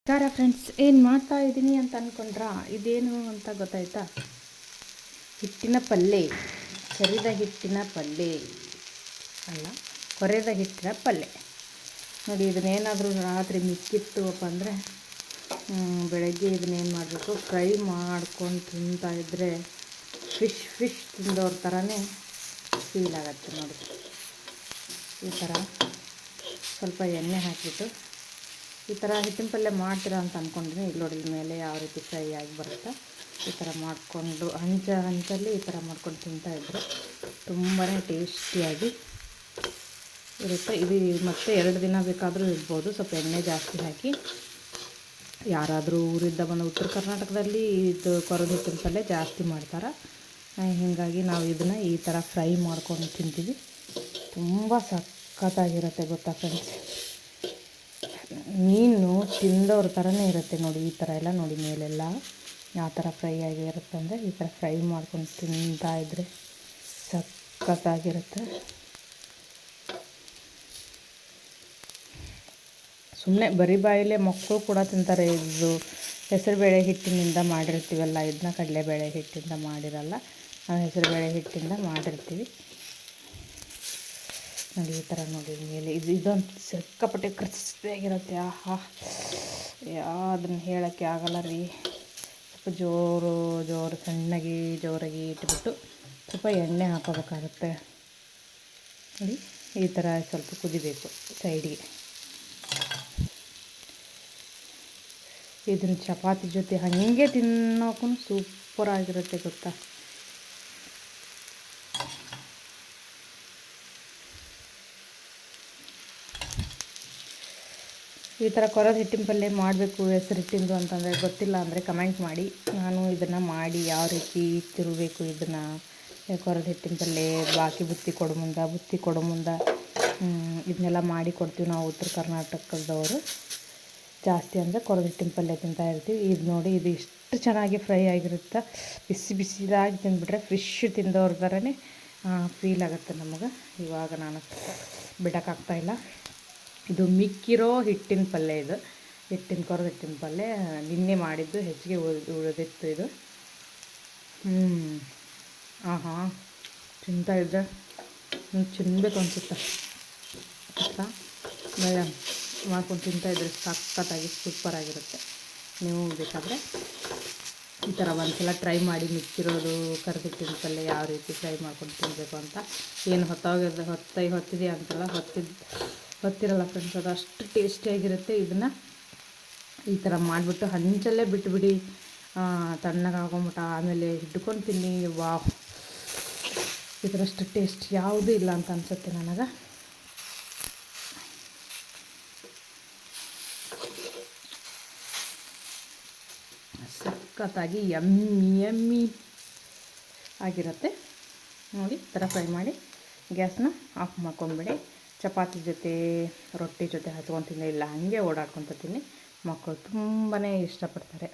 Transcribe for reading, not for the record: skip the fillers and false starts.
ನಮಸ್ಕಾರ ಫ್ರೆಂಡ್ಸ್, ಏನು ಮಾಡ್ತಾ ಇದ್ದೀನಿ ಅಂತ ಅಂದ್ಕೊಂಡ್ರಾ? ಇದೇನು ಅಂತ ಗೊತ್ತಾಯ್ತಾ? ಹಿಟ್ಟಿನ ಪಲ್ಯ, ಕರಿದ ಹಿಟ್ಟಿನ ಪಲ್ಯ ಅಲ್ಲ, ಕೊರೆದ ಹಿಟ್ಟಿನ ಪಲ್ಯ. ನೋಡಿ, ಇದನ್ನೇನಾದರೂ ರಾತ್ರಿ ಮಿಕ್ಕಿತ್ತುವಪ್ಪ ಅಂದರೆ ಬೆಳಗ್ಗೆ ಇದನ್ನೇನು ಮಾಡಬೇಕು, ಫ್ರೈ ಮಾಡ್ಕೊಂಡು ತಿಂತಾ ಇದ್ದರೆ ಫಿಶ್ ತಿಂದವ್ರ ಥರನೇ ಫೀಲ್ ಆಗುತ್ತೆ. ನೋಡಿ, ಈ ಥರ ಸ್ವಲ್ಪ ಎಣ್ಣೆ ಹಾಕಿಬಿಟ್ಟು ಈ ಥರ ಹಿಟ್ಟಿನ ಪಲ್ಯ ಮಾಡ್ತೀರಾ ಅಂತ ಅಂದ್ಕೊಂಡಿದ್ದೀನಿ. ಇಲ್ಲಿ ನೋಡಿ, ಮೇಲೆ ಯಾವ ರೀತಿ ಫ್ರೈ ಆಗಿ ಬರುತ್ತೆ. ಈ ಥರ ಮಾಡಿಕೊಂಡು ಹಂಚಲ್ಲಿ ಈ ಥರ ಮಾಡ್ಕೊಂಡು ತಿಂತಾಯಿದ್ರೆ ತುಂಬಾ ಟೇಸ್ಟಿಯಾಗಿ ಇರುತ್ತೆ. ಇದು ಮತ್ತು 2 ದಿನ ಬೇಕಾದರೂ ಇರ್ಬೋದು. ಸ್ವಲ್ಪ ಎಣ್ಣೆ ಜಾಸ್ತಿ ಹಾಕಿ, ಯಾರಾದರೂ ಊರಿಂದ ಬಂದು ಉತ್ತರ ಕರ್ನಾಟಕದಲ್ಲಿ ಇದು ಕೊರೆದ ಹಿಟ್ಟಿನ ಪಲ್ಯ ಜಾಸ್ತಿ ಮಾಡ್ತಾರೆ. ಹೀಗಾಗಿ ನಾವು ಇದನ್ನು ಈ ಥರ ಫ್ರೈ ಮಾಡ್ಕೊಂಡು ತಿಂತೀವಿ. ತುಂಬ ಸಖತ್ತಾಗಿರುತ್ತೆ ಗೊತ್ತಾ ಫ್ರೆಂಡ್ಸ್. ಮೀನು ತಿಂದವ್ರ ಥರನೇ ಇರುತ್ತೆ ನೋಡಿ. ಈ ಥರ ಎಲ್ಲ ನೋಡಿ, ಮೇಲೆಲ್ಲ ಯಾವ ಥರ ಫ್ರೈ ಆಗಿರುತ್ತೆ ಅಂದರೆ ಈ ಥರ ಫ್ರೈ ಮಾಡ್ಕೊಂಡು ತಿಂತಾ ಇದ್ದರೆ ಸಖತ್ತಾಗಿರುತ್ತೆ. ಸುಮ್ಮನೆ ಬರೀ ಬಾಯಿಲೆ ಮಕ್ಕಳು ಕೂಡ ತಿಂತಾರೆ. ಇದು ಹೆಸರುಬೇಳೆ ಹಿಟ್ಟಿನಿಂದ ಮಾಡಿರ್ತೀವಲ್ಲ, ಇದನ್ನ ಕಡಲೆಬೇಳೆ ಹಿಟ್ಟಿಂದ ಮಾಡಿರಲ್ಲ, ನಾವು ಹೆಸರುಬೇಳೆ ಹಿಟ್ಟಿಂದ ಮಾಡಿರ್ತೀವಿ. ನೋಡಿ, ಈ ಥರ ನೋಡಿ ಮೇಲೆ ಇದೊಂದು ಸಿಕ್ಕಾಪಟ್ಟೆ ಕ್ರಿಸ್ಪಿಯಾಗಿರುತ್ತೆ. ಆಹಾ, ಅದನ್ನು ಹೇಳೋಕ್ಕೆ ಆಗಲ್ಲ ರೀ. ಸ್ವಲ್ಪ ಜೋರು ಜೋರಾಗಿ ಇಟ್ಬಿಟ್ಟು ಸ್ವಲ್ಪ ಎಣ್ಣೆ ಹಾಕೋಬೇಕಾಗುತ್ತೆ. ನೋಡಿ, ಈ ಥರ ಸ್ವಲ್ಪ ಕುದಿಬೇಕು ಸೈಡಿಗೆ. ಇದನ್ನು ಚಪಾತಿ ಜೊತೆ ಹಾಗೆ ತಿನ್ನೋಕ್ಕೂ ಸೂಪರಾಗಿರುತ್ತೆ ಗೊತ್ತಾ. ಈ ಥರ ಕೊರೆದ ಹಿಟ್ಟಿನ ಪಲ್ಯ ಮಾಡಬೇಕು ಹೆಸರು ಹಿಟ್ಟಿಂದು ಅಂತಂದರೆ ಗೊತ್ತಿಲ್ಲ ಅಂದರೆ ಕಮೆಂಟ್ ಮಾಡಿ. ನಾನು ಇದನ್ನು ಮಾಡಿ ಯಾವ ರೀತಿ ತಿರುಗಬೇಕು ಇದನ್ನು ಕೊರೆದ ಹಿಟ್ಟಿನ ಪಲ್ಯ, ಬಾಕಿ ಬುತ್ತಿ ಕೊಡೋ ಮುಂದೆ ಇದನ್ನೆಲ್ಲ ಮಾಡಿ ಕೊಡ್ತೀವಿ ನಾವು ಉತ್ತರ ಕರ್ನಾಟಕದವರು. ಜಾಸ್ತಿ ಅಂದರೆ ಕೊರೆದ ಹಿಟ್ಟಿನ ಪಲ್ಯ ತಿಂತಾ ಇರ್ತೀವಿ. ಇದು ನೋಡಿ, ಇದು ಇಷ್ಟು ಚೆನ್ನಾಗಿ ಫ್ರೈ ಆಗಿರುತ್ತೆ. ಬಿಸಿದಾಗಿ ತಿಂದುಬಿಟ್ರೆ ಫಿಶ್ ತಿಂದವ್ರ ಥರನೇ ಫೀಲ್ ಆಗುತ್ತೆ ನಮಗೆ. ಇವಾಗ ನಾನು ಬಿಡೋಕ್ಕಾಗ್ತಾಯಿಲ್ಲ. ಇದು ಮಿಕ್ಕಿರೋ ಹಿಟ್ಟಿನ ಪಲ್ಯ. ಇದು ಕೊರೆದ ಹಿಟ್ಟಿನ ಪಲ್ಯ ನಿನ್ನೆ ಮಾಡಿದ್ದು, ಹೆಚ್ಚಿಗೆ ಉಳಿದಿತ್ತು ಇದು. ಆಹಾ, ತಿಂತಾಯಿದ್ರೆ ತಿನ್ನಬೇಕು ಅನಿಸುತ್ತೆ. ಬೆಳೆ ಮಾಡ್ಕೊಂಡು ತಿಂತಾಯಿದ್ರೆ ಸಖತ್ತಾಗಿ ಸೂಪರಾಗಿರುತ್ತೆ. ನೀವು ಬೇಕಾದರೆ ಈ ಥರ ಒಂದ್ಸಲ ಟ್ರೈ ಮಾಡಿ. ಮಿಕ್ಕಿರೋದು ಕರೆದ ಹಿಟ್ಟಿನ ಪಲ್ಯ ಯಾವ ರೀತಿ ಫ್ರೈ ಮಾಡ್ಕೊಂಡು ತಿನ್ನಬೇಕು ಅಂತ. ಏನು ಹೊತ್ತಿದೆ ಅಂತಲ್ಲ, ಹೊತ್ತಿರಲ್ಲ ಫ್ರೆಂಡ್ಸ್, ಅದು ಅಷ್ಟು ಟೇಸ್ಟಿಯಾಗಿರುತ್ತೆ. ಇದನ್ನು ಈ ಥರ ಮಾಡಿಬಿಟ್ಟು ಹಂಚಲ್ಲೇ ಬಿಟ್ಟುಬಿಡಿ, ತಣ್ಣಗೆ ಆಗೊಂಬಿಟ್ಟ ಆಮೇಲೆ ಹಿಡ್ಕೊಂಡು ತಿನ್ನಿ. ವಾಹ್, ಇದರಷ್ಟು ಟೇಸ್ಟ್ ಯಾವುದೂ ಇಲ್ಲ ಅಂತ ಅನಿಸುತ್ತೆ ನನಗೆ. ಸಖತ್ತಾಗಿ ಯಮ್ಮಿ ಆಗಿರುತ್ತೆ ನೋಡಿ. ಈ ಥರ ಫ್ರೈ ಮಾಡಿ ಗ್ಯಾಸ್ನ ಆಫ್ ಮಾಡ್ಕೊಂಡ್ಬಿಡಿ. ಚಪಾತಿ ಜೊತೆ, ರೊಟ್ಟಿ ಜೊತೆ ಹಚ್ಕೊಂಡು ತಿನ್ನಿ, ಇಲ್ಲ ಹಾಗೆ ಓಡಾಡ್ಕೊತ ತಿನ್ನಿ. ಮಕ್ಕಳು ತುಂಬಾ ಇಷ್ಟಪಡ್ತಾರೆ.